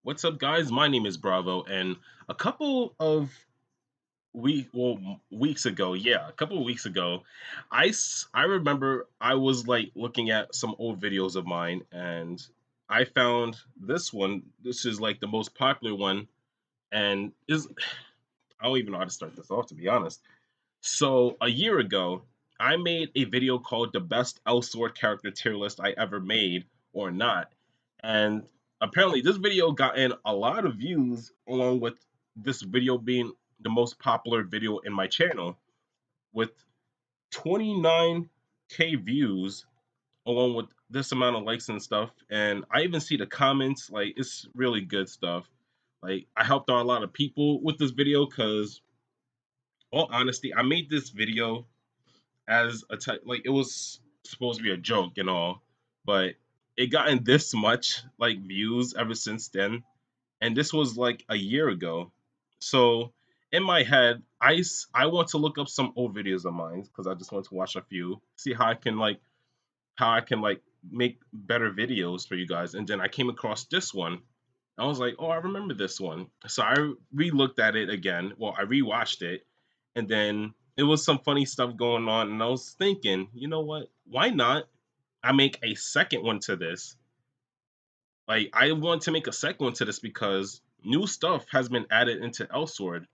What's up, guys? My name is Bravo, and a couple of weeks ago, yeah, a couple of weeks ago, I remember I was like looking at some old videos of mine, and I found this one. This is like the most popular one, and is I don't even know how to start this off, to be honest. So a year ago, I made a video called "The Best Elsword Character Tier List I Ever Made or Not," and apparently this video got in a lot of views, along with this video being the most popular video in my channel, with 29K views, along with this amount of likes and stuff. And I even see the comments; like it's really good stuff. Like I helped out a lot of people with this video because, all honesty, I made this video as a type, like it was supposed to be a joke and all, but it gotten this much like views ever since then, and this was like a year ago. So in my head, I want to look up some old videos of mine because I just want to watch a few, see how I can like make better videos for you guys. And then I came across this one. I was like, oh, I remember this one. So I re-looked at it again. Well, I rewatched it, and then it was some funny stuff going on. And I was thinking, you know what? Why not? I make a second one to this. Like, I want to make a second one to this because new stuff has been added into Elsword,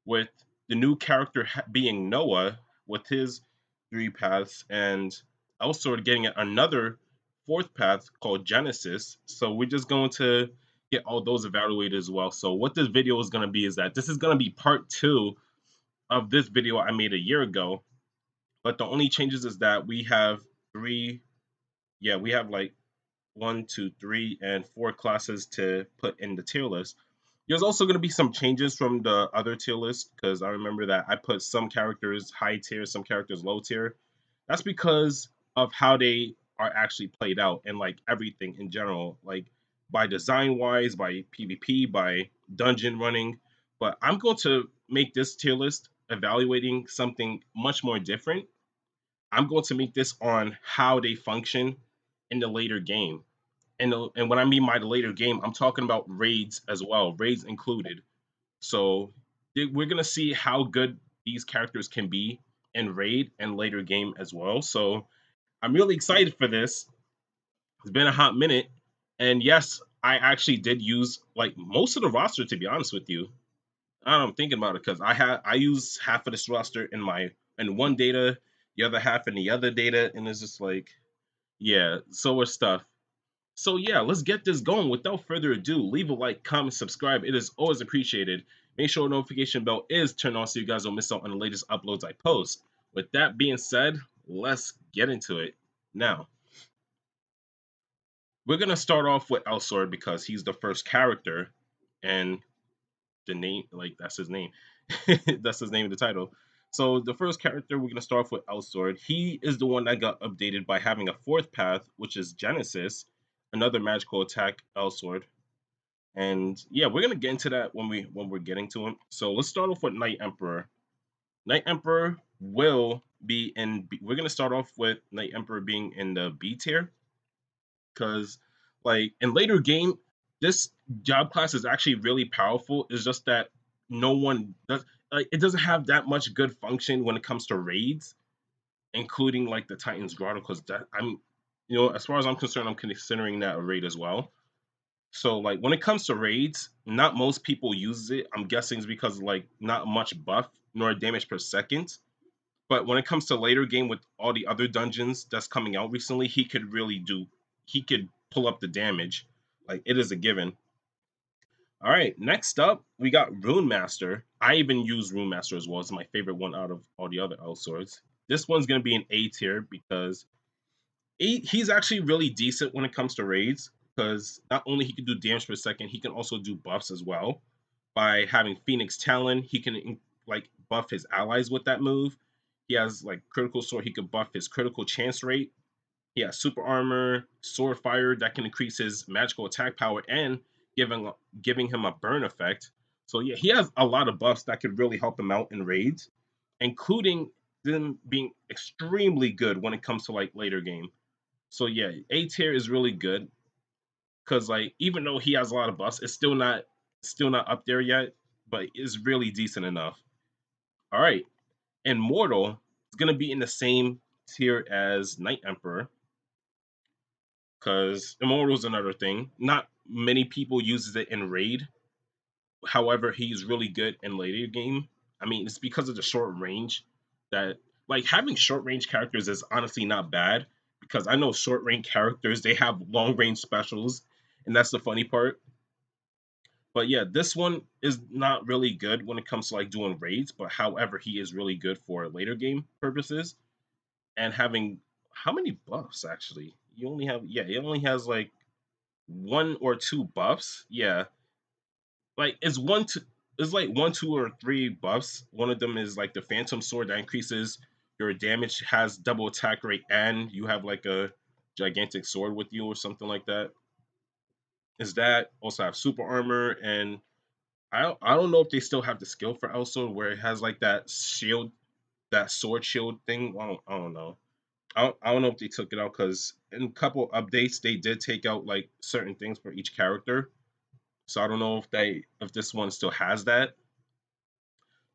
with the new character being Noah with his three paths, and Elsword getting another fourth path called Genesis. So we're just going to get all those evaluated as well. So what this video is going to be is that this is going to be part two of this video I made a year ago. But the only changes is that we have three, yeah, we have like one, two, three, and four classes to put in the tier list. There's also going to be some changes from the other tier list because I remember that I put some characters high tier, some characters low tier. That's because of how they are actually played out and like everything in general, like by design wise, by PvP, by dungeon running. But I'm going to make this tier list evaluating something much more different. I'm going to make this on how they function in the later game. And when I mean by the later game, I'm talking about raids as well, raids included. So we're gonna see how good these characters can be in raid and later game as well. So I'm really excited for this. It's been a hot minute, and yes, I actually did use like most of the roster, to be honest with you. I'm thinking about it because I use half of this roster in one data, the other half in the other data, and it's just like, yeah, so much stuff. So yeah, let's get this going. Without further ado, leave a like, comment, subscribe. It is always appreciated. Make sure the notification bell is turned on so you guys don't miss out on the latest uploads I post. With that being said, let's get into it. Now, we're gonna start off with Elsword because he's the first character, and the name, like that's his name. That's his name in the title. So the first character we're gonna start off with Elsword. He is the one that got updated by having a fourth path, which is Genesis, another magical attack Elsword. And yeah, we're gonna get into that when we're getting to him. So let's start off with Night Emperor. Night Emperor will be in. We're gonna start off with Night Emperor being in the B tier because, like in later game, this job class is actually really powerful. It's just that no one does. Like, it doesn't have that much good function when it comes to raids, including like the Titan's Grotto. Because that as far as I'm concerned, I'm considering that a raid as well. So like when it comes to raids, not most people use it. I'm guessing it's because like not much buff nor damage per second. But when it comes to later game with all the other dungeons that's coming out recently, he could pull up the damage. Like it is a given. All right, next up we got Rune Master. I even use Rune Master as well. It's my favorite one out of all the other Elswords. This one's gonna be an A tier because he's actually really decent when it comes to raids because not only he can do damage per second, he can also do buffs as well. By having Phoenix Talon, he can like buff his allies with that move. He has like critical sword, he could buff his critical chance rate. He has super armor, sword fire that can increase his magical attack power and giving giving him a burn effect. So yeah, he has a lot of buffs that could really help him out in raids, including them being extremely good when it comes to like later game. So yeah, A tier is really good. because like even though he has a lot of buffs, it's still not up there yet, but it's really decent enough. All right, and Mortal is gonna be in the same tier as Night Emperor because Immortal is another thing. Not many people uses it in raid. However, he's really good in later game. I mean, it's because of the short range that like having short range characters is honestly not bad because I know short range characters they have long range specials, and that's the funny part. But yeah, this one is not really good when it comes to like doing raids, but however, he is really good for later game purposes and having how many buffs actually? You only have yeah, he only has like one or two buffs. Yeah, like it's like one, two, or three buffs. One of them is like the Phantom Sword that increases your damage, has double attack rate, and you have like a gigantic sword with you or something like that. Is that also have super armor and I don't know if they still have the skill for Elsword where it has like that shield, that sword shield thing. I don't know. I don't know if they took it out because in a couple updates they did take out like certain things for each character. So I don't know if this one still has that.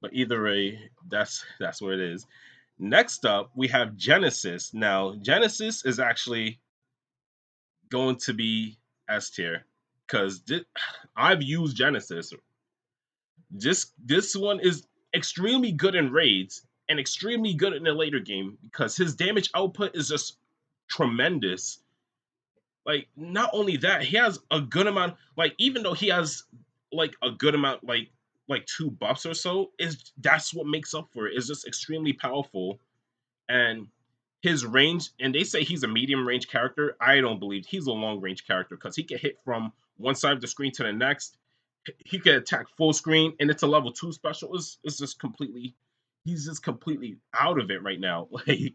But either way, that's where it is. Next up, we have Genesis. Now, Genesis is actually going to be S tier because I've used Genesis. This one is extremely good in raids and extremely good in the later game because his damage output is just tremendous. Like not only that, he has a good amount. Like even though he has like a good amount, like two buffs or so, is that's what makes up for it. It's just extremely powerful and his range. And they say he's a medium range character. I don't believe he's a long range character because he can hit from one side of the screen to the next. He can attack full screen, and it's a level two special. It's just completely. He's just completely out of it right now. Like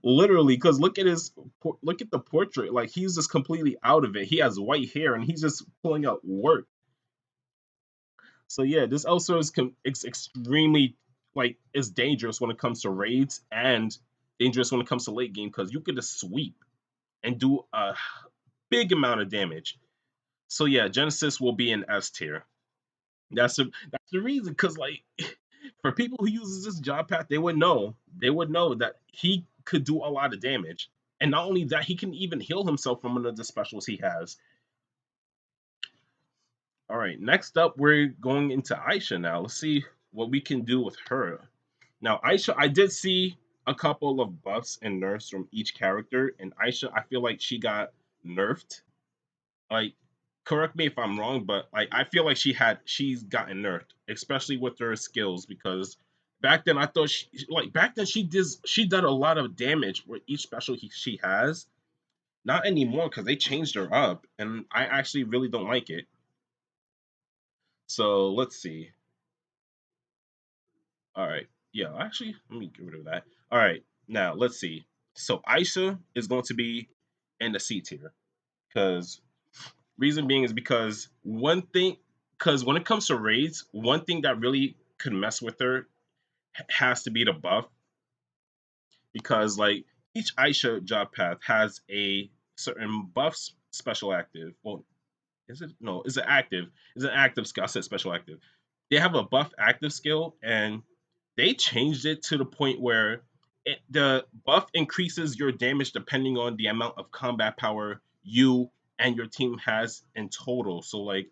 literally because look at the portrait like he's just completely out of it. He has white hair and he's just pulling out work. So yeah, this also is it's extremely like it's dangerous when it comes to raids and dangerous when it comes to late game because you could just sweep and do a big amount of damage. So yeah, Genesis will be in S tier. That's the reason because like for people who uses this job path, they would know that he could do a lot of damage, and not only that, he can even heal himself from one of the specials he has. All right, next up, we're going into Aisha now. Let's see what we can do with her. Now, Aisha, I did see a couple of buffs and nerfs from each character, and Aisha, I feel like she got nerfed. Like, correct me if I'm wrong, but like I feel like she's gotten nerfed, especially with her skills because back then I thought back then she did a lot of damage with each special she has. Not anymore because they changed her up, and I actually really don't like it. So let's see. All right, yeah, actually, let me get rid of that. All right, now let's see. So Aisha is going to be in the C tier because reason being is because when it comes to raids, one thing that really could mess with her has to be the buff because like each Aisha job path has a certain buffs special active. Well, is it no? Is it active? Is it active skill? I said special active. They have a buff active skill, and they changed it to the point where the buff increases your damage depending on the amount of combat power you and your team has in total. So like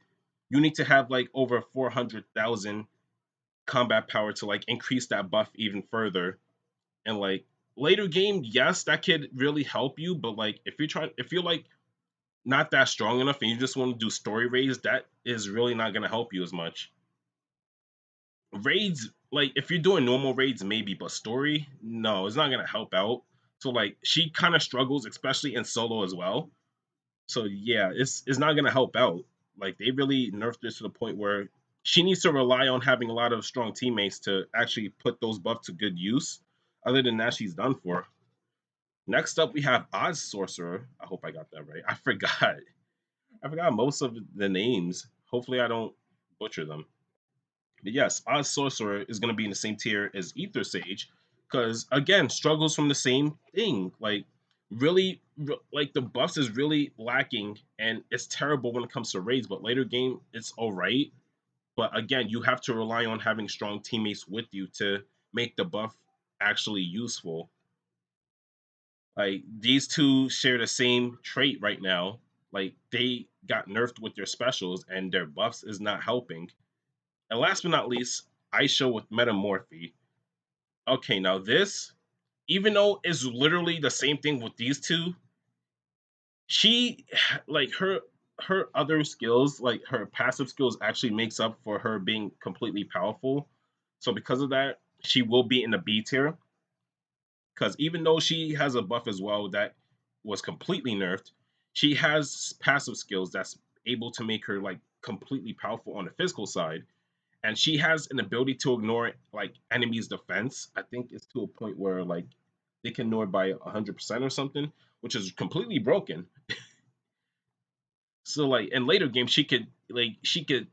you need to have like over 400,000 combat power to like increase that buff even further. And like later game, yes, that could really help you, but like if you're like not that strong enough and you just want to do story raids, that is really not going to help you as much. Raids, like if you're doing normal raids, maybe, but story, no, it's not going to help out. So like she kind of struggles, especially in solo as well. So yeah, it's not going to help out. Like they really nerfed this to the point where she needs to rely on having a lot of strong teammates to actually put those buffs to good use. Other than that, she's done for. Next up, we have Oz Sorcerer. I hope I got that right. I forgot. I forgot most of the names. Hopefully, I don't butcher them. But yes, Oz Sorcerer is going to be in the same tier as Ether Sage because, again, struggles from the same thing. Like, like the buffs is really lacking, and it's terrible when it comes to raids. But later game, it's all right. But again, you have to rely on having strong teammates with you to make the buff actually useful. Like these two share the same trait right now. Like they got nerfed with their specials, and their buffs is not helping. And last but not least, Aisha with Metamorphy. Okay, now this, even though it's literally the same thing with these two, she like her other skills, like her passive skills, actually makes up for her being completely powerful. So because of that, she will be in the B tier. Because even though she has a buff as well that was completely nerfed, she has passive skills that's able to make her like completely powerful on the physical side, and she has an ability to ignore like enemies' defense. I think it's to a point where like they can ignore by 100% or something, which is completely broken. So like in later games, she could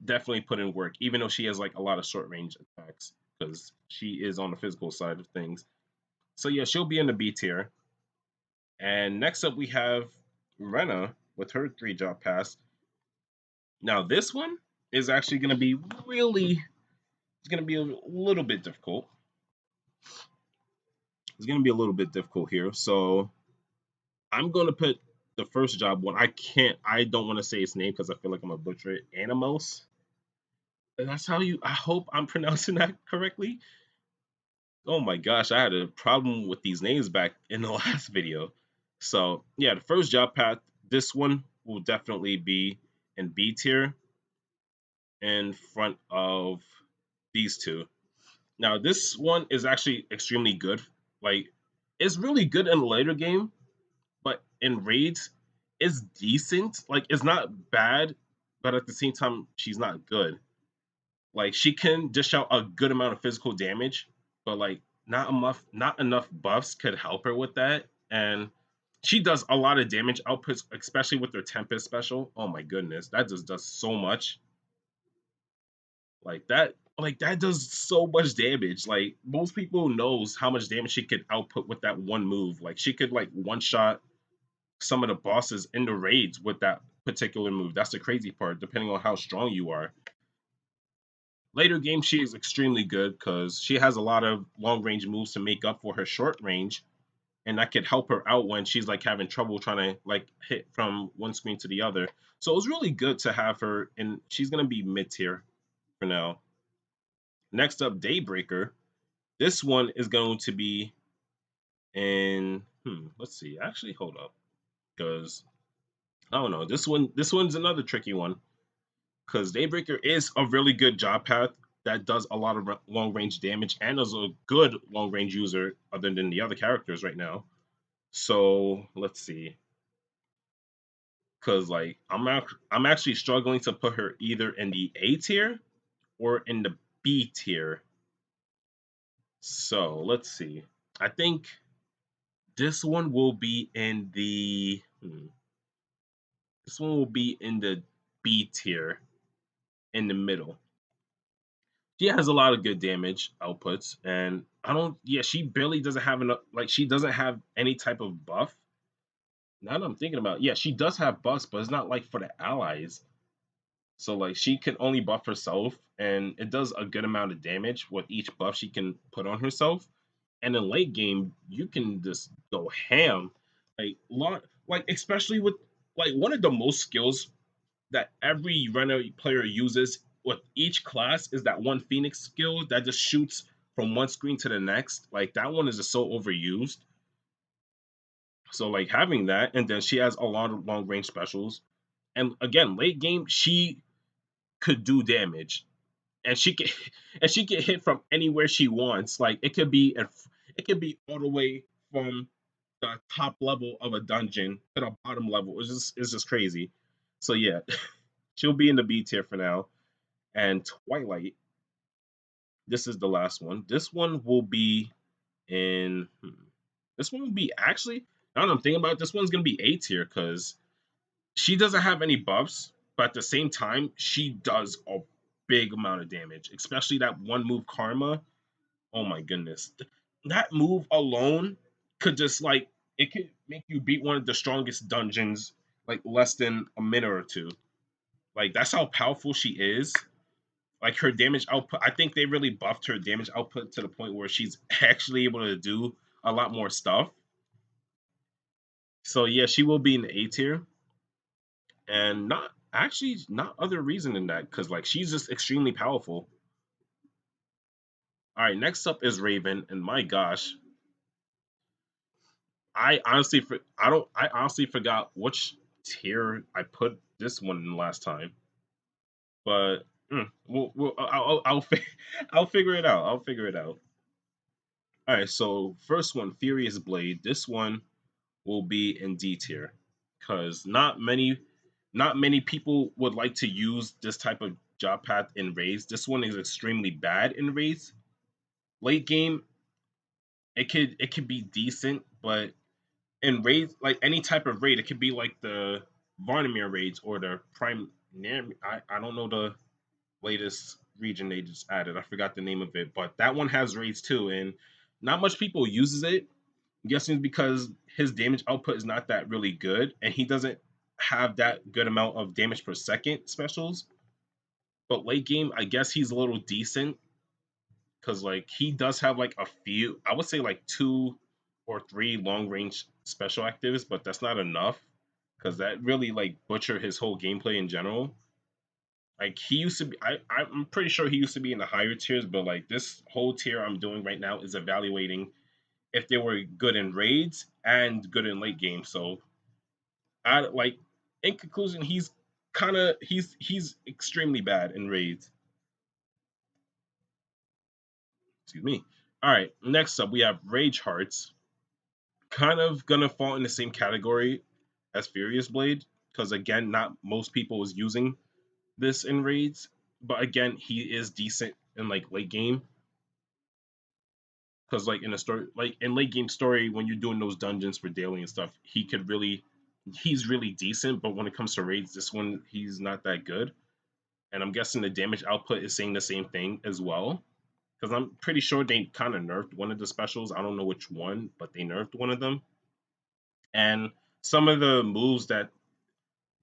definitely put in work, even though she has like a lot of short range attacks because she is on the physical side of things. So yeah, she'll be in the B tier. And next up we have Rena with her 3-drop pass. Now this one is actually going to be it's going to be a little bit difficult. It's going to be a little bit difficult here. So I'm going to put the first job one. I don't want to say its name because I feel like I'm going to butcher it. Animos. And that's how I hope I'm pronouncing that correctly. Oh my gosh, I had a problem with these names back in the last video. So yeah, the first job path, this one will definitely be in B tier in front of these two. Now this one is actually extremely good. Like it's really good in the later game, but in raids, it's decent. Like it's not bad, but at the same time, she's not good. Like she can dish out a good amount of physical damage, but like not enough buffs could help her with that. And she does a lot of damage outputs, especially with her Tempest special. Oh my goodness, that just does so much. Like that does so much damage. Like most people knows how much damage she could output with that one move. Like she could like one shot some of the bosses in the raids with that particular move. That's the crazy part, depending on how strong you are. Later games, she is extremely good because she has a lot of long range moves to make up for her short range, and that could help her out when she's like having trouble trying to like hit from one screen to the other. So it was really good to have her, and she's gonna be mid tier for now. Next up, Daybreaker. This one is going to be in. Let's see. Actually, hold up, because I don't know. This one's another tricky one because Daybreaker is a really good job path that does a lot of long range damage and is a good long range user other than the other characters right now. So let's see, because like I'm actually struggling to put her either in the A tier or in the B tier. So let's see. I think this one will be in the this one will be in the B tier in the middle. She has a lot of good damage outputs, and I don't. Yeah, she barely doesn't have enough. Like she doesn't have any type of buff. Now that I'm thinking about, yeah, she does have buffs, but it's not like for the allies. So like she can only buff herself, and it does a good amount of damage with each buff she can put on herself. And in late game, you can just go ham, like especially with like one of the most skills that every runner player uses with each class is that one Phoenix skill that just shoots from one screen to the next. Like that one is just so overused. So like having that, and then she has a lot of long range specials. And again, late game, she could do damage, and she can and she can hit from anywhere she wants. Like it could be all the way from the top level of a dungeon to the bottom level. It's just crazy. So yeah, she'll be in the B tier for now. And Twilight, this is the last one. This one will be in. This one will be actually. Now that I'm thinking about it, this one's gonna be A tier because she doesn't have any buffs, but at the same time, she does a big amount of damage. Especially that one move, Karma. Oh my goodness, that move alone could just like it could make you beat one of the strongest dungeons like less than a minute or two. Like that's how powerful she is. Like her damage output, I think they really buffed her damage output to the point where she's actually able to do a lot more stuff. So yeah, she will be in the A tier, and not actually not other reason than that because like she's just extremely powerful. All right, next up is Raven, and my gosh, I honestly forgot which tier I put this one in last time, but I'll figure it out. I'll figure it out. All right, so first one, Furious Blade. This one will be in D tier because not many people would like to use this type of job path in raids. This one is extremely bad in raids. Late game, it could be decent, but in raids, like any type of raid, it could be like the Varnamir raids or the Prime. I don't know the latest region they just added. I forgot the name of it, but that one has raids too, and not much people uses it. I'm guessing it's because his damage output is not that really good, and he doesn't have that good amount of damage per second specials. But late game, I guess he's a little decent because like he does have like a few. I would say like two or three long range special actives, but that's not enough because that really like butcher his whole gameplay in general. Like he used to be, I'm pretty sure he used to be in the higher tiers, but like this whole tier I'm doing right now is evaluating if they were good in raids and good in late game. So I like in conclusion, he's extremely bad in raids. Excuse me. All right, next up we have Rage Hearts. Kind of gonna fall in the same category as Furious Blade because again, not most people is using this in raids, but again, he is decent in like late game because like in a story, like in late game story, when you're doing those dungeons for daily and stuff, he's really decent. But when it comes to raids, this one he's not that good. And I'm guessing the damage output is saying the same thing as well. Because I'm pretty sure they kind of nerfed one of the specials. I don't know which one, but they nerfed one of them. And some of the moves that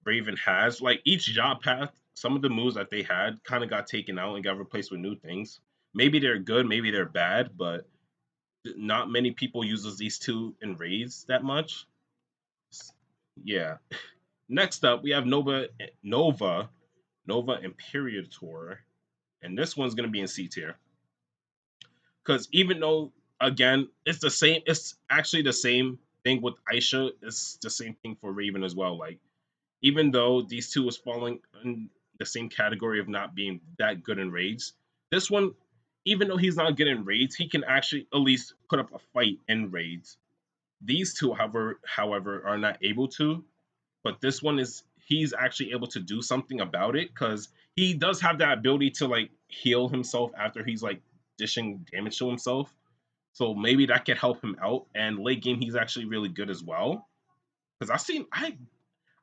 Raven has, like each job path, some of the moves that they had kind of got taken out and got replaced with new things. Maybe they're good, maybe they're bad, but not many people uses these two in raids that much. Yeah. Next up, we have Nova Imperator, and this one's gonna be in C tier because even though again it's actually the same thing with Aisha. It's the same thing for Raven as well. Like even though these two was falling in the same category of not being that good in raids, this one, even though he's not good in raids, he can actually at least put up a fight in raids. These two, however, are not able to. But this one is he's actually able to do something about it because he does have that ability to like heal himself after he's like dishing damage to himself. So maybe that could help him out. And late game, he's actually really good as well. Because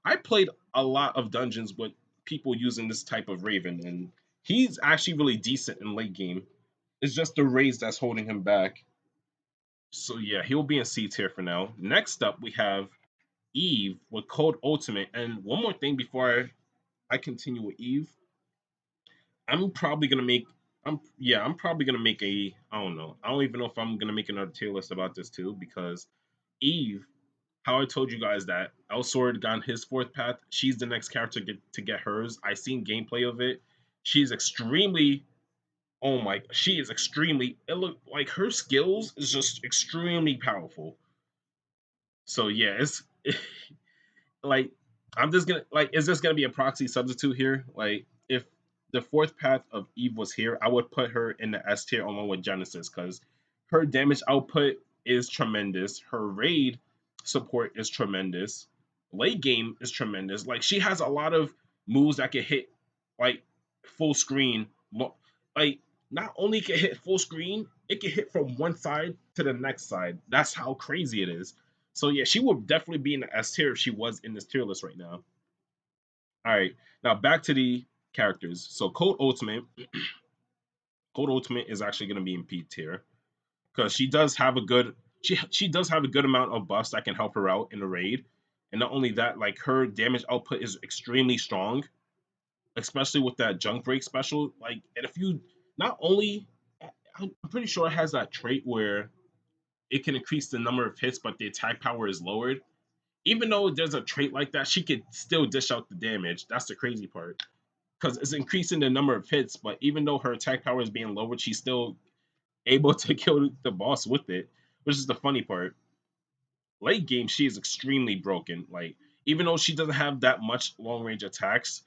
I played a lot of dungeons with people using this type of Raven, and he's actually really decent in late game. It's just the raids that's holding him back. So yeah, he'll be in C tier for now. Next up, we have Eve with Code Ultimate. And one more thing before I continue with Eve, I'm probably gonna make I'm probably gonna make a I don't know. I don't even know if I'm gonna make another tier list about this too, because Eve, how I told you guys that Elsword got his fourth path, she's the next character to get hers. I seen gameplay of it. She's extremely she is extremely it look like her skills is just extremely powerful. So yeah, it's like I'm just gonna like is this gonna be a proxy substitute here? Like if the fourth path of Eve was here, I would put her in the S tier along with Genesis because her damage output is tremendous. Her raid support is tremendous. Late game is tremendous. Like she has a lot of moves that can hit like full screen. Like not only can hit full screen, it can hit from one side to the next side. That's how crazy it is. So yeah, she would definitely be in the S tier if she was in this tier list right now. All right, now back to the characters. So Code Ultimate is actually going to be in P tier because she does have a good. she does have a good amount of buffs that can help her out in the raid. And not only that, like her damage output is extremely strong, especially with that junk break special. Like, and if you not only, I'm pretty sure it has that trait where it can increase the number of hits, but the attack power is lowered. Even though there's a trait like that, she could still dish out the damage. That's the crazy part, because it's increasing the number of hits, but even though her attack power is being lowered, she's still able to kill the boss with it, which is the funny part. Late game, she is extremely broken. Like, even though she doesn't have that much long range attacks,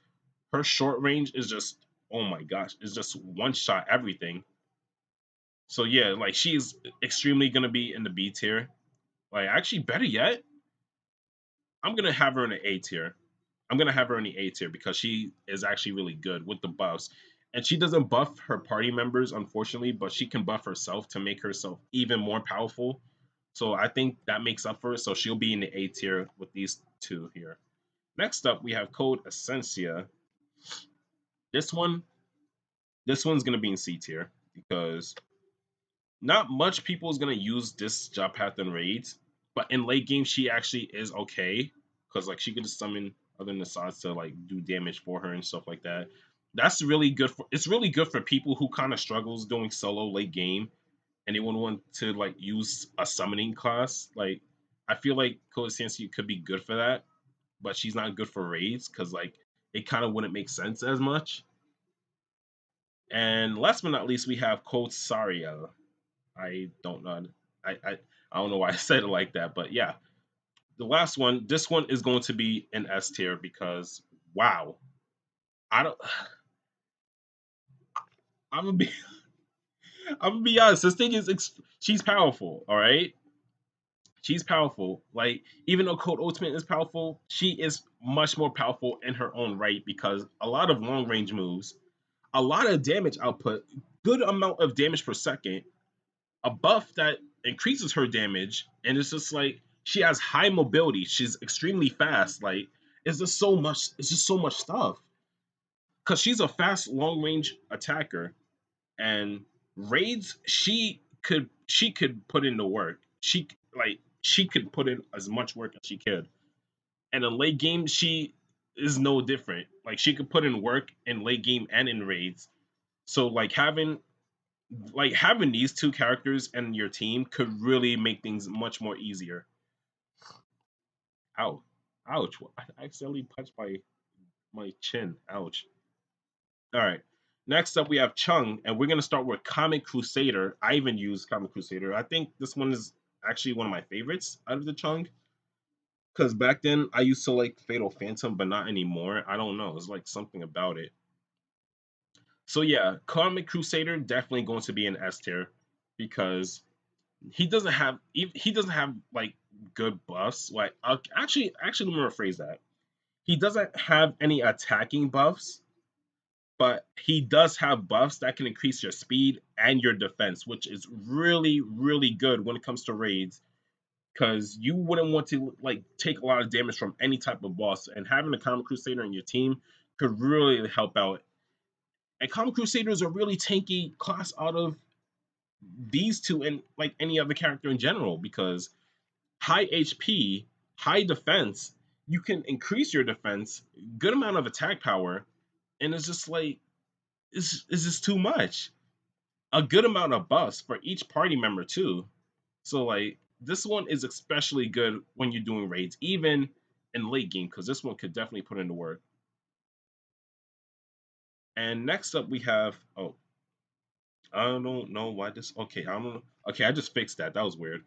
her short range is just, oh my gosh, it's just one shot everything. So yeah, like she's extremely gonna be in the B tier. Like, actually, better yet, I'm gonna have her in the A tier. I'm gonna have her in the A tier because she is actually really good with the buffs. And she doesn't buff her party members, unfortunately, but she can buff herself to make herself even more powerful. So I think that makes up for it. So she'll be in the A tier with these two here. Next up, we have Code Essentia. This one, this one's gonna be in C tier because not much people is gonna use this job path in raids, but in late game she actually is okay because like she can just summon other Nasats to like do damage for her and stuff like that. That's really good for it's really good for people who kind of struggles doing solo late game and they want to like use a summoning class. Like I feel like Codesensi could be good for that, but she's not good for raids because like it kind of wouldn't make sense as much. And last but not least, we have Code Sariel. I don't know. I don't know why I said it like that, but yeah. The last one, this one is going to be an S tier because wow. I don't I'm gonna be I'm gonna be honest. This thing is she's powerful, all right? She's powerful. Like even though Code Ultimate is powerful, she is much more powerful in her own right because a lot of long range moves, a lot of damage output, good amount of damage per second, a buff that increases her damage, and it's just like she has high mobility. She's extremely fast. Like it's just so much. It's just so much stuff. Cause she's a fast, long range attacker, and raids she could put in the work. She could put in as much work as she could. And in late game, she is no different. Like she could put in work in late game and in raids. So having these two characters in your team could really make things much more easier. Ow. Ouch. I accidentally punched my chin. Ouch. All right. Next up, we have Chung, and we're going to start with Karmic Crusader. I even use Karmic Crusader. I think this one is actually one of my favorites out of the Chung. Because back then, I used to like Fatal Phantom, but not anymore. I don't know. It's like something about it. So yeah, Karmic Crusader definitely going to be an S tier because he doesn't have like good buffs. Like actually let me rephrase that. He doesn't have any attacking buffs, but he does have buffs that can increase your speed and your defense, which is really good when it comes to raids. Because you wouldn't want to like take a lot of damage from any type of boss, and having a Common Crusader in your team could really help out. And Common Crusader is a really tanky class out of these two and like any other character in general because high HP, high defense, you can increase your defense, good amount of attack power, and it's just like it's just too much. A good amount of buffs for each party member too. So like this one is especially good when you're doing raids, even in late game, because this one could definitely put into work. And next up we have I don't know why this okay, I don't know. Okay, I just fixed that. That was weird.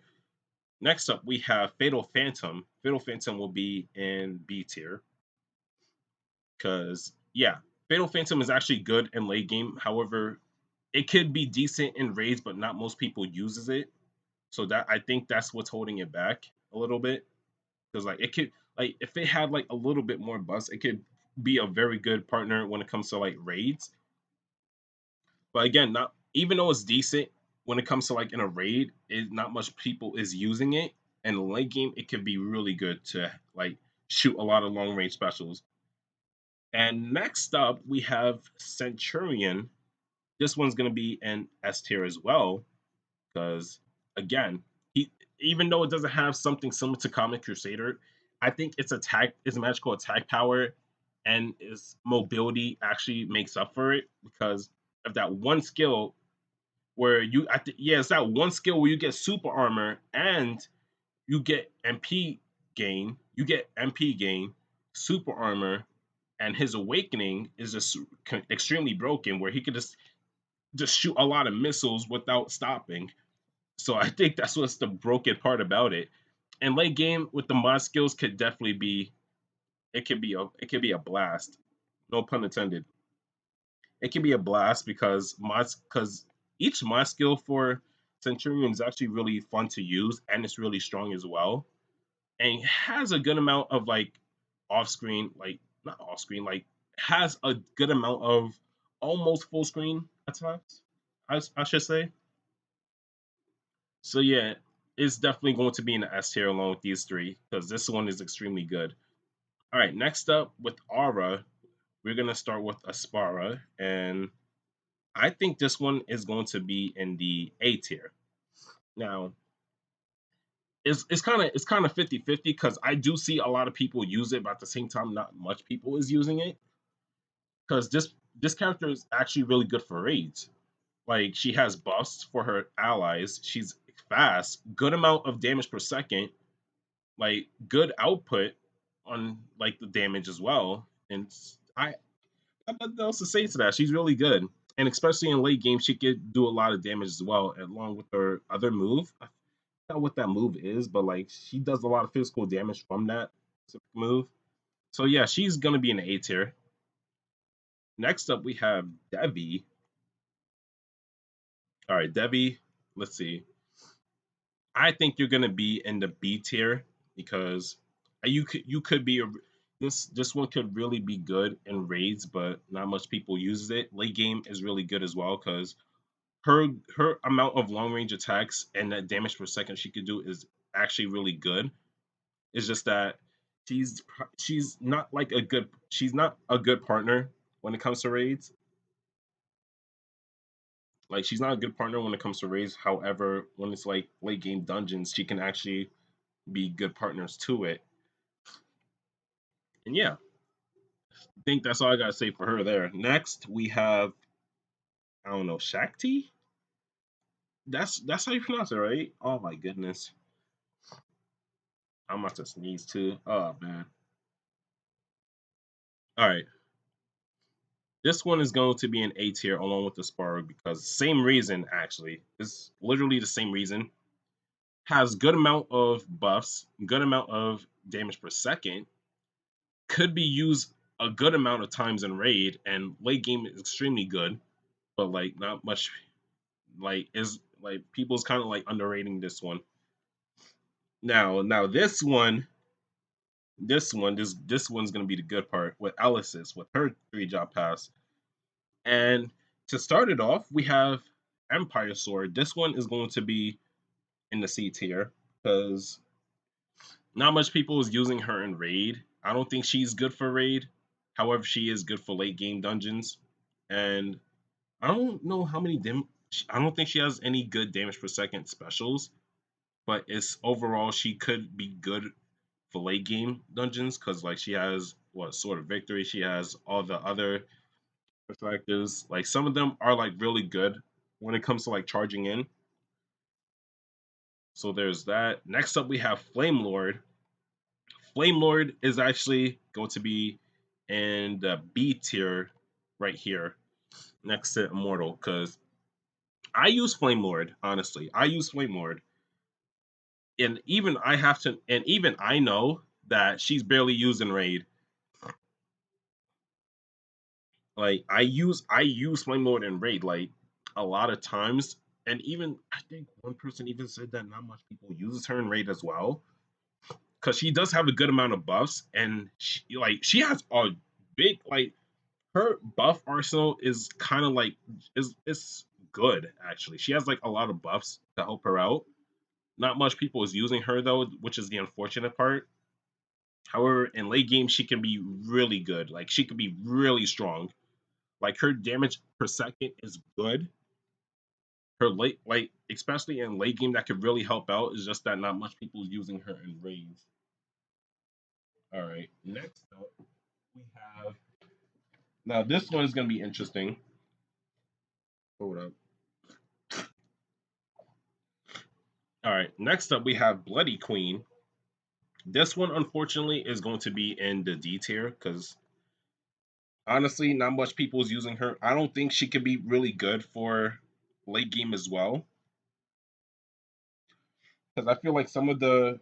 Next up, we have Fatal Phantom. Fatal Phantom will be in B tier because yeah, Fatal Phantom is actually good in late game. However, it could be decent in raids, but not most people uses it. So that I think that's what's holding it back a little bit. Because like it could like if it had like a little bit more buzz, it could be a very good partner when it comes to like raids. But again, not even though it's decent when it comes to like in a raid, it not much people is using it. And late game, it can be really good to like shoot a lot of long range specials. And next up, we have Centurion. This one's gonna be an S tier as well, because again, he even though it doesn't have something similar to Karmic Crusader, I think its magical attack power and its mobility actually makes up for it because of that one skill where yeah, it's that one skill where you get super armor and you get MP gain, super armor, and his awakening is just extremely broken where he could just shoot a lot of missiles without stopping. So I think that's what's the broken part about it. And late game with the mod skills could definitely be it could be a blast. No pun intended. It can be a blast because each mod skill for Centurion is actually really fun to use and it's really strong as well. And has a good amount of like off screen, like not off screen, like has a good amount of almost full screen attacks. I should say. So yeah, it's definitely going to be in the S tier along with these three because this one is extremely good. All right, next up with Aura, we're gonna start with Aspara, and I think this one is going to be in the A tier. Now, it's kind of 50-50 because I do see a lot of people use it, but at the same time, not much people is using it because this character is actually really good for raids. Like she has buffs for her allies. She's fast, good amount of damage per second, like good output on like the damage as well. And I have nothing else to say to that. She's really good, and especially in late game, she could do a lot of damage as well, along with her other move. I forgot what that move is, but like she does a lot of physical damage from that specific move. So yeah, she's gonna be in the A tier. Next up, we have Devi. All right, Devi. Let's see. I think you're gonna be in the B tier because you could be this one could really be good in raids, but not much people uses it. Late game is really good as well because her amount of long range attacks and that damage per second she could do is actually really good. It's just that she's she's not a good partner when it comes to raids. Like she's not a good partner when it comes to raids. However, when it's like late game dungeons, she can actually be good partners to it. And yeah, I think that's all I gotta say for her there. Next we have I don't know, Shakti? That's how you pronounce it, right? Oh my goodness. I'm about to sneeze too. Oh man. All right. This one is going to be an A tier along with the Spark because same reason actually. It's literally the same reason. Has good amount of buffs, good amount of damage per second, could be used a good amount of times in raid, and late game is extremely good, but like not much like is like people's kind of like underrating this one. Now this one's gonna be the good part with Alice's with her 3 job pass. And to start it off, we have Empire Sword. This one is going to be in the C tier because not much people is using her in raid. I don't think she's good for raid. However, she is good for late game dungeons. And I don't know how many I don't think she has any good damage per second specials, but it's overall she could be good for late game dungeons because like she has what Sword of Victory, she has all the other perspectives. Like some of them are like really good when it comes to like charging in. So there's that. Next up we have Flamelord. Flamelord is actually going to be in the B tier right here next to Immortal because I use Flamelord, honestly. I use Flamelord. And even I know that she's barely used in raid. Like I use flame mode in raid like a lot of times, and even I think one person even said that not much people uses her in raid as well because she does have a good amount of buffs, and she has a big like her buff arsenal is kind of like is it's good actually. She has like a lot of buffs to help her out. Not much people is using her though, which is the unfortunate part. However, in late game, she can be really good. Like she can be really strong. Like her damage per second is good. her late, like especially in late game, that could really help out. Is just that not much people using her in raids. All right, next up we have, now this one is gonna be interesting. Hold up. All right, next up we have Bloody Queen. This one, unfortunately, is going to be in the D tier because honestly, not much people is using her. I don't think she could be really good for late game as well because I feel like some of her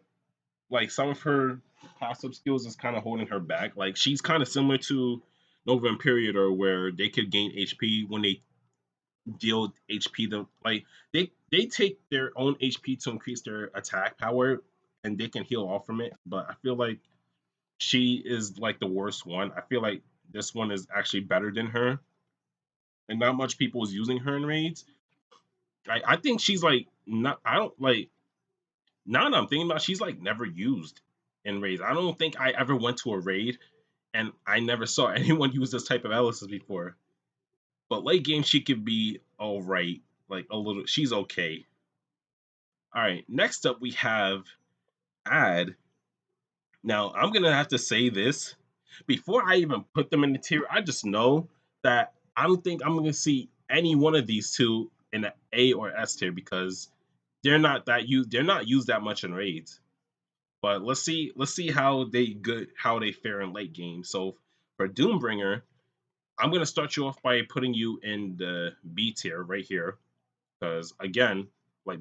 passive skills is kind of holding her back. Like she's kind of similar to Nova Imperator, where they could gain HP when they deal HP. They take their own HP to increase their attack power, and they can heal off from it. But I feel like she is like the worst one. I feel like this one is actually better than her, and not much people is using her in raids. I think she's like not. I don't like now that I'm thinking about it, she's like never used in raids. I don't think I ever went to a raid and I never saw anyone use this type of Alice's before. But late game she could be all right, like a little. She's okay. All right. Next up we have Ad. Now I'm gonna have to say this before I even put them in the tier. I just know that I don't think I'm gonna see any one of these two in the A or S tier because they're not used that much in raids. But let's see how they fare in late game. So for Doombringer, I'm gonna start you off by putting you in the B tier right here. Because again, like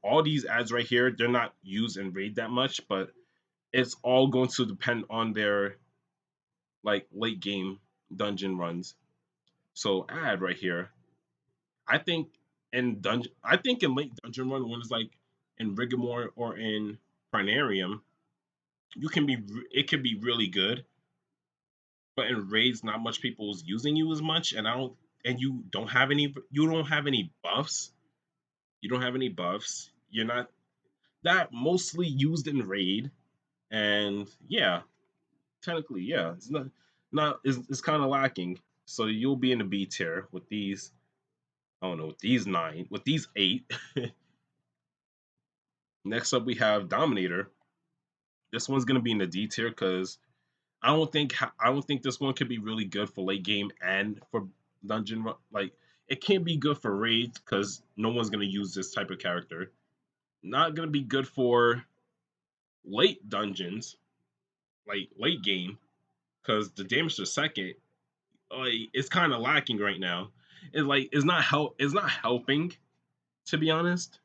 all these ads right here, they're not used in raid that much, but it's all going to depend on their like late game dungeon runs. So ad right here, I think I think in late dungeon run when it's like in Rigor or in Prinarium, it can be really good. But in raids, not much people's using you as much, and I don't and you don't have any buffs. You don't have any buffs. You're not that mostly used in raid, and yeah, technically, yeah, it's not it's kind of lacking. So you'll be in the B tier with these. I don't know, with these nine, with these eight. Next up, we have Dominator. This one's gonna be in the D tier because I don't think this one could be really good for late game and for like it can't be good for raids because no one's gonna use this type of character. Not gonna be good for late dungeons, like late game, because the damage to second, like it's kind of lacking right now. It's not helping, to be honest,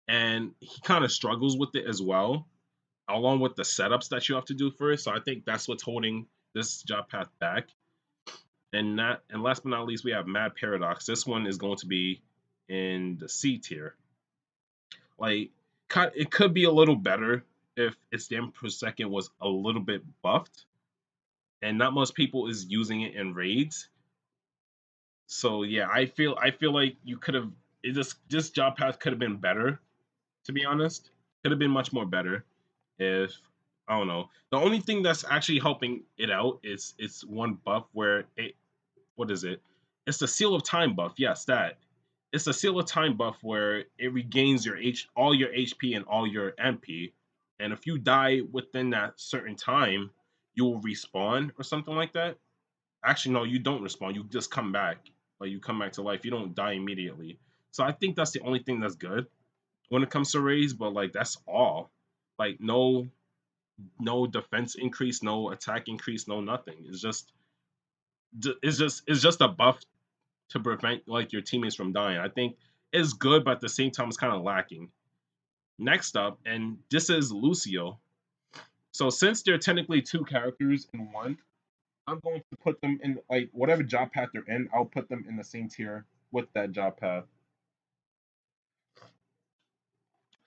and he kind of struggles with it as well, along with the setups that you have to do for it. So I think that's what's holding this job path back. And last but not least, we have Mad Paradox. This one is going to be in the C tier. Like, it could be a little better if its damage per second was a little bit buffed, and not most people is using it in raids. So yeah, I feel like you could have this job path could have been better. To be honest, could have been much more better if I don't know. The only thing that's actually helping it out is it's one buff where it what is it? It's the Seal of Time buff. Yes, that. It's the Seal of Time buff where it regains all your HP and all your MP. And if you die within that certain time, you will respawn or something like that. Actually, no, you don't respawn. You just come back. Like you come back to life. You don't die immediately. So I think that's the only thing that's good when it comes to raids. But like that's all. Like no defense increase, no attack increase, no nothing. It's just a buff to prevent like your teammates from dying. I think is good, but at the same time, it's kind of lacking. Next up, and this is Lucio. So since they're technically two characters in one, I'm going to put them in like whatever job path they're in. I'll put them in the same tier with that job path.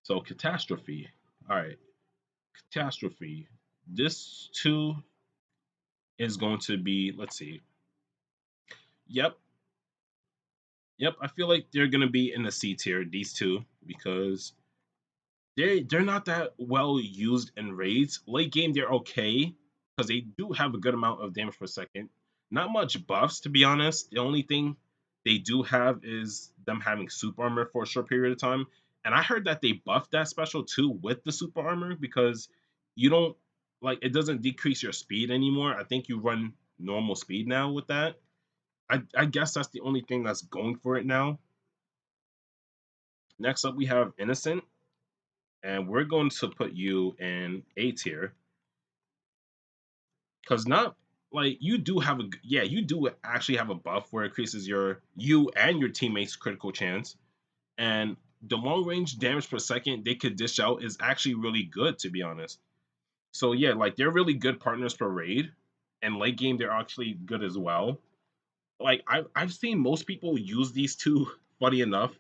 So catastrophe. All right, catastrophe. This two is going to be. Let's see. Yep, yep. I feel like they're gonna be in the C tier. These two because they're not that well used in raids. Late game they're okay because they do have a good amount of damage per second. Not much buffs to be honest. The only thing they do have is them having super armor for a short period of time. And I heard that they buffed that special too with the super armor because you don't like it doesn't decrease your speed anymore. I think you run normal speed now with that. I guess that's the only thing that's going for it now. Next up, we have Innocent, and we're going to put you in A tier because not like you do have a yeah you do actually have a buff where it increases you and your teammates critical chance, and the long range damage per second they could dish out is actually really good, to be honest. So yeah, like they're really good partners per raid, and late game they're actually good as well. Like I've seen most people use these two. Funny enough,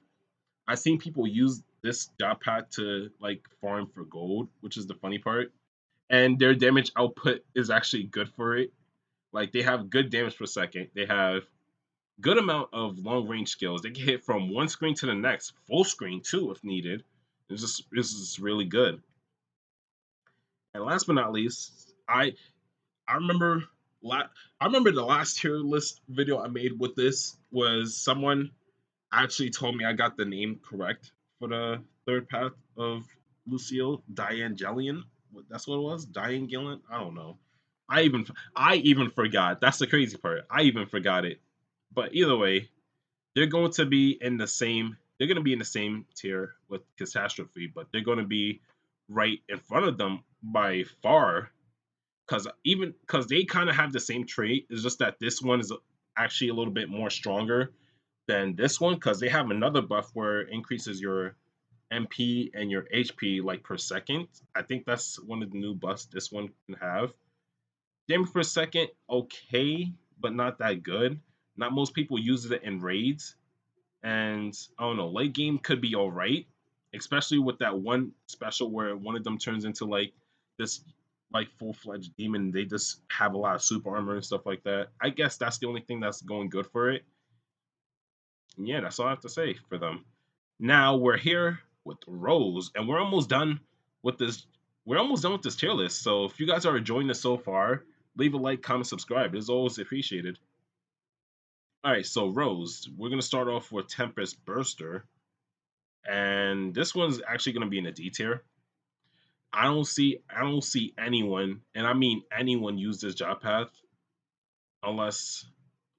I've seen people use this job pack to like farm for gold, which is the funny part. And their damage output is actually good for it. Like they have good damage per second. They have good amount of long range skills. They can hit from one screen to the next, full screen too if needed. It's just this is really good. And last but not least, I remember la- I remember the last tier list video I made with this was someone actually told me I got the name correct for the third path of Lucio, Diane Jellian. That's what it was, Diane Gillen. I don't know. I even forgot. That's the crazy part. I even forgot it. But either way, they're going to be in the same. They're going to be in the same tier with Catastrophe, but they're going to be right in front of them by far. Because they kind of have the same trait. It's just that this one is actually a little bit more stronger than this one because they have another buff where it increases your MP and your HP like per second. I think that's one of the new buffs this one can have. Damage per second, okay, but not that good. Not most people use it in raids, and I don't know. Late game could be all right, especially with that one special where one of them turns into like this like full fledged demon. They just have a lot of super armor and stuff like that. I guess that's the only thing that's going good for it. And yeah, that's all I have to say for them. Now we're here with Rose, and we're almost done with this. We're almost done with this tier list. So if you guys are enjoying this so far, leave a like, comment, subscribe. It's always appreciated. All right, so Rose, we're gonna start off with Tempest Burster, and this one's actually gonna be in a D tier. I don't see anyone, and I mean anyone, use this job path unless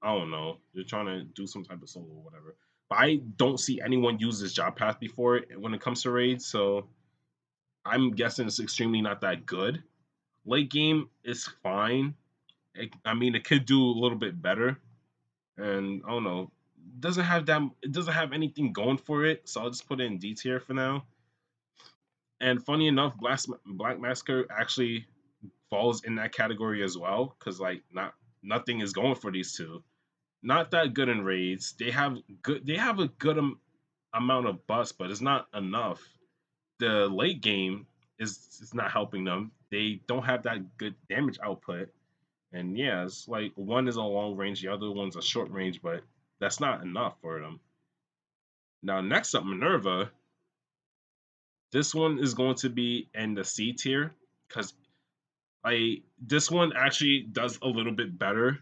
I don't know you're trying to do some type of solo or whatever. But I don't see anyone use this job path before when it comes to raids, so I'm guessing it's extremely not that good. Late game is fine. I mean, it could do a little bit better, and I don't know. Doesn't have that. It doesn't have anything going for it, so I'll just put it in D tier for now. And funny enough, Black Masker actually falls in that category as well, because like nothing is going for these two. Not that good in raids. They have good. They have a good amount of buffs, but it's not enough. The late game is not helping them. They don't have that good damage output. And yeah, it's like one is a long range, the other one's a short range, but that's not enough for them. Now, next up, Minerva. This one is going to be in the C tier because I this one actually does a little bit better.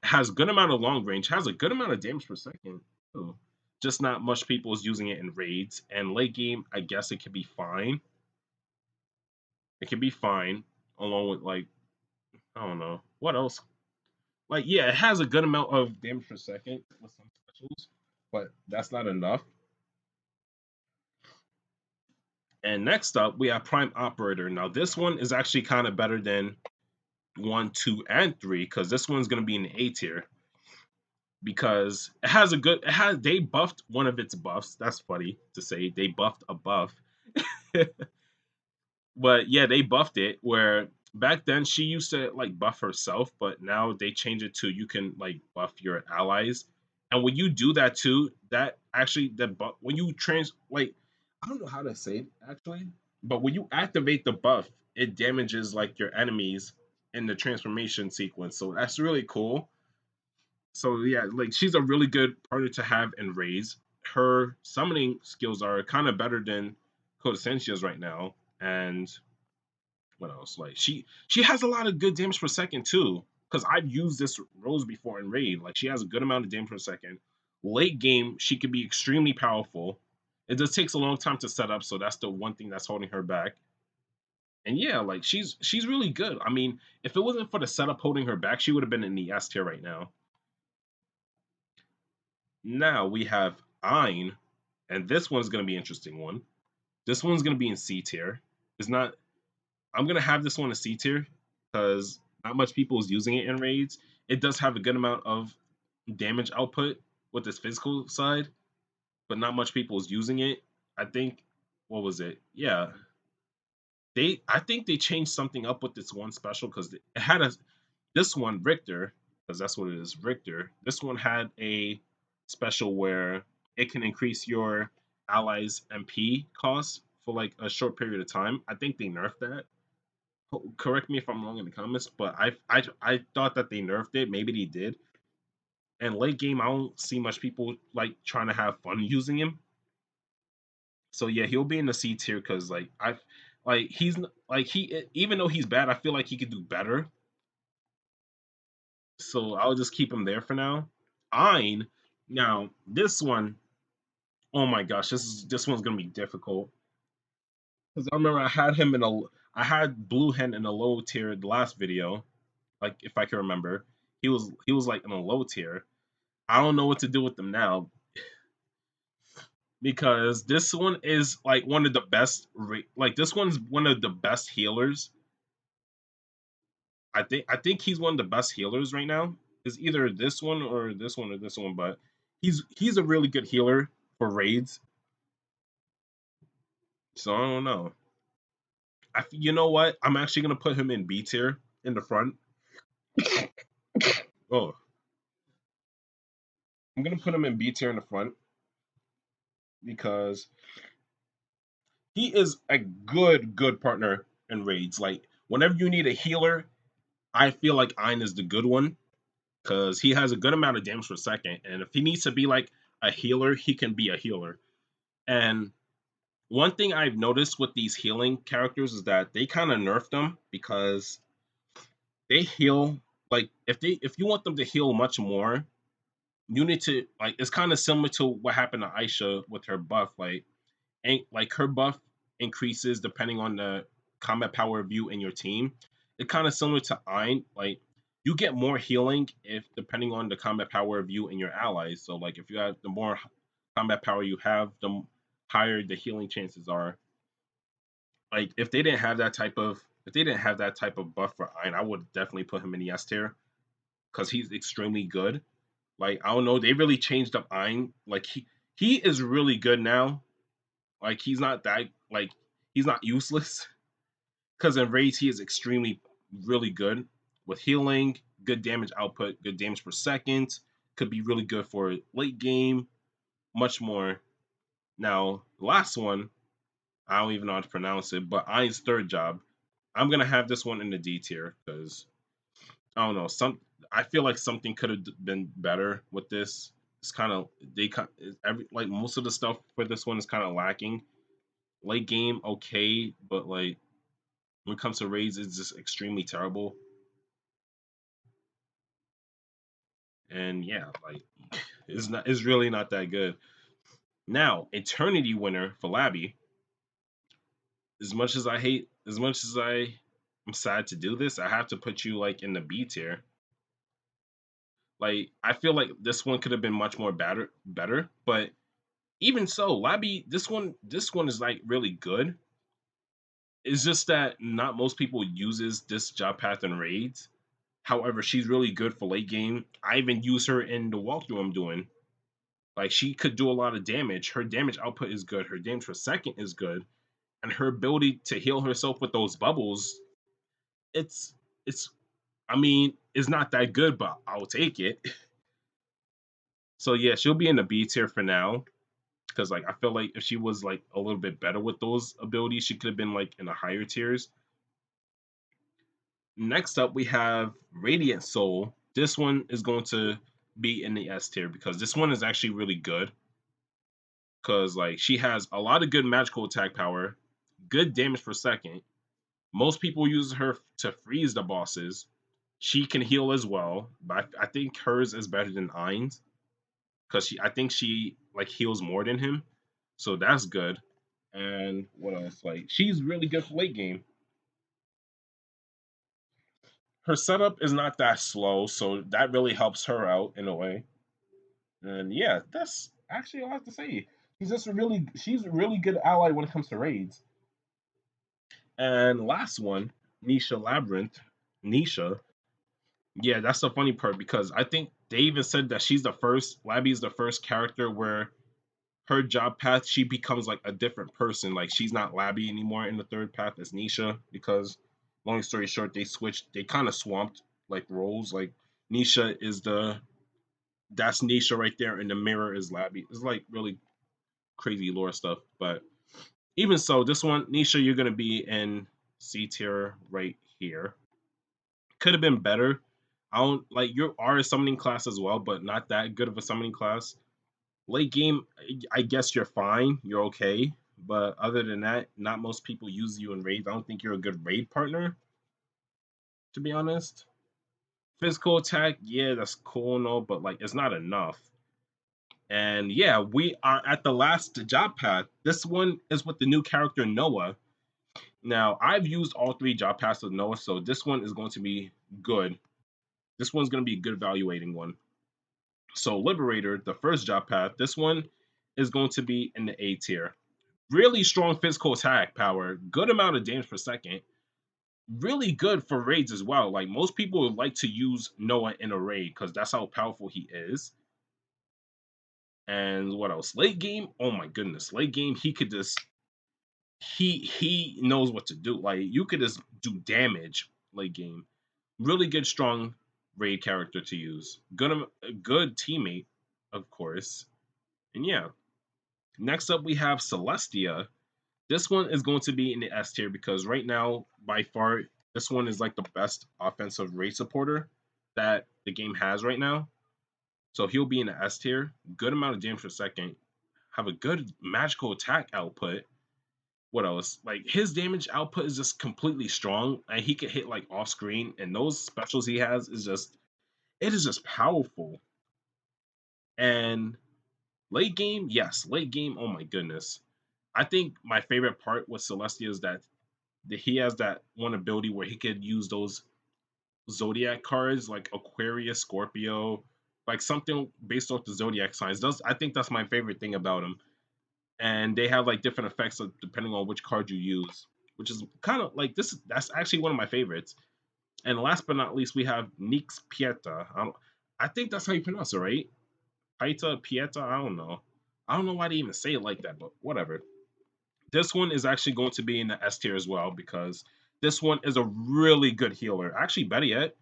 Has good amount of long range, has a good amount of damage per second. Too. Just not much people is using it in raids. And late game, I guess it could be fine. It could be fine along with like I don't know what else. Like yeah, it has a good amount of damage per second with some specials, but that's not enough. And next up, we have Prime Operator. Now this one is actually kind of better than 1, 2, and 3 because this one's gonna be in the A tier because it has they buffed one of its buffs. That's funny to say. They buffed a buff. But yeah, they buffed it where back then she used to like buff herself, but now they change it to you can like buff your allies. And when you do that too, that actually that buff when you I don't know how to say it actually, but when you activate the buff, it damages like your enemies in the transformation sequence. So that's really cool. So yeah, like she's a really good partner to have in raids. Her summoning skills are kind of better than Essentia's right now, and what else? Like she has a lot of good damage per second too. Because I've used this Rose before in raid. Like she has a good amount of damage per second. Late game, she could be extremely powerful. It just takes a long time to set up, so that's the one thing that's holding her back. And yeah, like she's really good. I mean, if it wasn't for the setup holding her back, she would have been in the S tier right now. Now we have Ein, and this one's gonna be an interesting one. This one's gonna be in C tier. It's not. I'm gonna have this one in C tier because not much people is using it in raids. It does have a good amount of damage output with its physical side, but not much people is using it. I think what was it? Yeah, I think they changed something up with this one special because it had a this one Richter, because that's what it is, Richter. This one had a special where it can increase your allies MP costs for like a short period of time. I think they nerfed that. Correct me if I'm wrong in the comments, but I thought that they nerfed it. Maybe they did. And late game, I don't see much people like trying to have fun using him. So yeah, he'll be in the C tier because he's like he even though he's bad, I feel like he could do better. So I'll just keep him there for now. Ein, now this one, oh my gosh, this one's gonna be difficult because I remember I had Blue Hen in a low tier the last video, like if I can remember, he was like in a low tier. I don't know what to do with them now because this one is like one of the best. Like this one's one of the best healers. I think he's one of the best healers right now. Is either this one or this one or this one, but he's a really good healer for raids. So I don't know. You know what? I'm actually gonna put him in B tier in the front. Oh, I'm gonna put him in B tier in the front because he is a good partner in raids. Like whenever you need a healer, I feel like Ein is the good one because he has a good amount of damage per second, and if he needs to be like a healer, he can be a healer. And one thing I've noticed with these healing characters is that they kind of nerf them because they heal like if you want them to heal much more, you need to like it's kind of similar to what happened to Aisha with her buff. Like her buff increases depending on the combat power of you and your team. It's kind of similar to Ein. Like you get more healing if depending on the combat power of you and your allies. So like if you have the more combat power you have, the higher the healing chances are. Like if they didn't have that type of buff for Ein, I would definitely put him in the S tier because he's extremely good. Like I don't know, they really changed up Ein. Like he is really good now. Like he's not useless because in raids he is extremely really good with healing, good damage output, good damage per second. Could be really good for late game, much more. Now, the last one, I don't even know how to pronounce it, but Ein's third job. I'm gonna have this one in the D tier because I don't know. I feel like something could have been better with this. It's kind of every like most of the stuff for this one is kind of lacking. Late game, okay, but like when it comes to raids, it's just extremely terrible. And yeah, like it's really not that good. Now, Eternity winner for Labby. As much as I'm sad to do this, I have to put you like in the B tier. Like I feel like this one could have been much more better, but even so, Labby, this one is like really good. It's just that not most people uses this job path in raids. However, she's really good for late game. I even use her in the walkthrough I'm doing. Like she could do a lot of damage. Her damage output is good. Her damage per second is good, and her ability to heal herself with those bubbles, it's it's. I mean, it's not that good, but I'll take it. So yeah, she'll be in the B tier for now because like I feel like if she was like a little bit better with those abilities, she could have been like in the higher tiers. Next up, we have Radiant Soul. This one is going to be in the S tier because this one is actually really good. Because like she has a lot of good magical attack power, good damage per second. Most people use her to freeze the bosses. She can heal as well, but I think hers is better than Ein's because I think she like heals more than him, so that's good. And what else? Like she's really good for late game. Her setup is not that slow, so that really helps her out in a way. And yeah, that's actually all I have to say. She's a really good ally when it comes to raids. And last one, Nisha Labyrinth. Nisha. Yeah, that's the funny part because I think they even said that Labby's the first character where her job path, she becomes like a different person. Like she's not Labby anymore in the third path as Nisha because long story short, they kind of swamped like roles. Like Nisha is that's Nisha right there and the mirror is Labby. It's like really crazy lore stuff. But even so, this one, Nisha, you're gonna be in C tier right here. Could have been better. I don't like you are a summoning class as well, but not that good of a summoning class. Late game, I guess you're fine, you're okay. But other than that, not most people use you in raids. I don't think you're a good raid partner, to be honest. Physical attack, yeah, that's cool and all, but like it's not enough. And yeah, we are at the last job path. This one is with the new character Noah. Now, I've used all three job paths with Noah, so this one is going to be good. This one's going to be a good evaluating one. So, Liberator, the first job path, this one is going to be in the A tier. Really strong physical attack power, good amount of damage per second. Really good for raids as well. Like, most people would like to use Noah in a raid because that's how powerful he is. And what else? Late game, oh my goodness. Late game, he could just he knows what to do. Like you could just do damage late game. Really good, strong raid character to use. Good teammate, of course. And yeah. Next up, we have Celestia. This one is going to be in the S tier because right now, by far, this one is like the best offensive raid supporter that the game has right now. So he'll be in the S tier. Good amount of damage per second. Have a good magical attack output. What else? Like his damage output is just completely strong, and he can hit like off screen. And those specials he has is just powerful. And late game, yes, late game. Oh my goodness, I think my favorite part with Celestia is that he has that one ability where he could use those zodiac cards like Aquarius, Scorpio, like something based off the zodiac signs. Does I think that's my favorite thing about him. And they have like different effects depending on which card you use, which is kind of like this. That's actually one of my favorites. And last but not least, we have Nix Pieta. I think that's how you pronounce it, right? Pieta, Pieta. I don't know. I don't know why they even say it like that, but whatever. This one is actually going to be in the S tier as well because this one is a really good healer. Actually, better yet,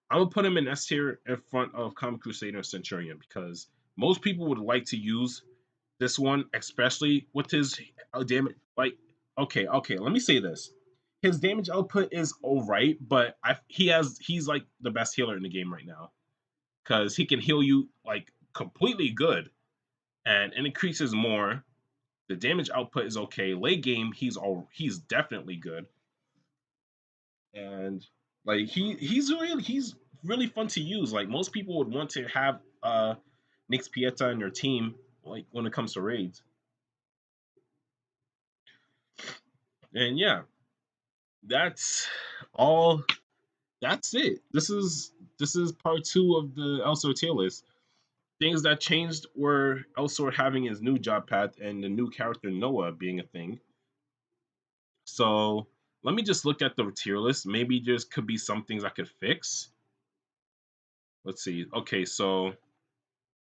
I'm gonna put him in S tier in front of Karmic Crusader and Centurion because most people would like to use this one, especially with his damage. Like, okay, let me say this: his damage output is all right, but he's like the best healer in the game right now because he can heal you like completely good, and it increases more. The damage output is okay. Late game, he's definitely good, and like he's really fun to use. Like most people would want to have Nix Pieta in their team, like when it comes to raids. And yeah, that's all. That's it. This is part two of the Elsword tier list. Things that changed were Elsword having his new job path and the new character Noah being a thing. So let me just look at the tier list. Maybe there could be some things I could fix. Let's see. Okay, so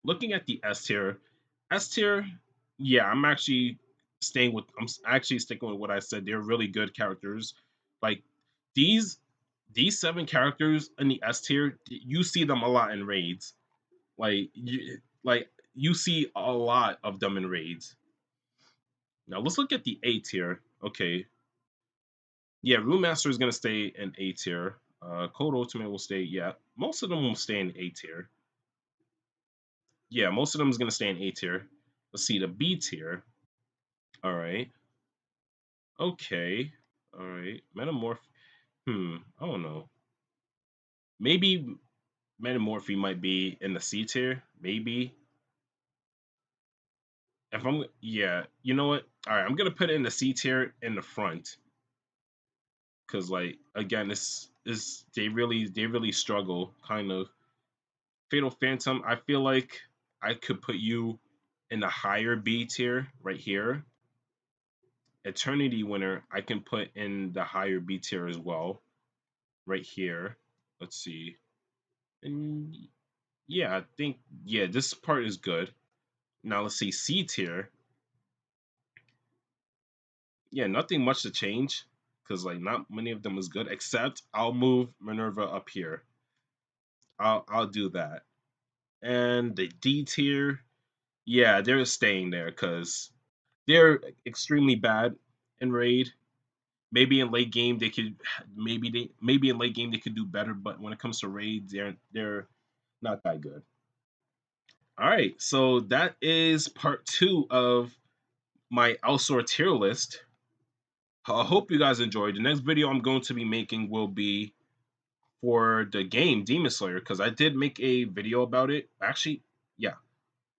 looking at the S tier, yeah, I'm actually sticking with what I said. They're really good characters. Like these these seven characters in the S tier, you see them a lot in raids. Like you see a lot of them in raids. Now let's look at the A tier. Okay, yeah, Rune Master is gonna stay in A tier. Code Ultimate will stay. Yeah, most of them will stay in A tier. Yeah, most of them is gonna stay in A tier. Let's see the B tier. All right. Okay. All right. Metamorph. I don't know. Maybe Metamorphy might be in the C tier. Maybe. If I'm, yeah, you know what? All right, I'm gonna put it in the C tier in the front, because like again, this is they really struggle kind of. Fatal Phantom, I feel like I could put you in the higher B tier right here. Eternity Winner, I can put in the higher B tier as well, right here. Let's see. And yeah, I think yeah, this part is good. Now let's see C tier. Yeah, nothing much to change because like not many of them is good. Except I'll move Minerva up here. I'll do that. And the D tier, yeah, they're staying there because they're extremely bad in raid. Maybe in late game they could maybe in late game they could do better, but when it comes to raids, they're not that good. All right, so that is part two of my Elsword tier list. I hope you guys enjoyed. The next video I'm going to be making will be for the game Demon Slayer because I did make a video about it. Actually, yeah,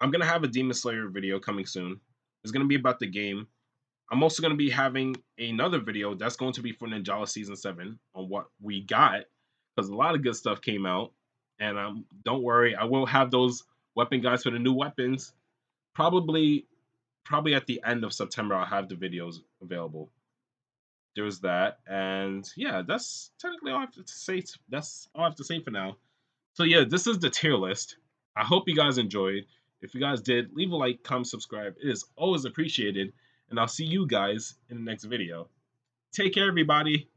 I'm gonna have a Demon Slayer video coming soon. It's gonna be about the game. I'm also gonna be having another video that's going to be for Ninjala Season 7 on what we got because a lot of good stuff came out. And don't worry, I will have those weapon guides for the new weapons. Probably probably at the end of September I'll have the videos available. There's that, and yeah, that's technically all I have to say. That's all I have to say for now. So yeah, this is the tier list. I hope you guys enjoyed. If you guys did, leave a like, comment, subscribe. It is always appreciated, and I'll see you guys in the next video. Take care, everybody.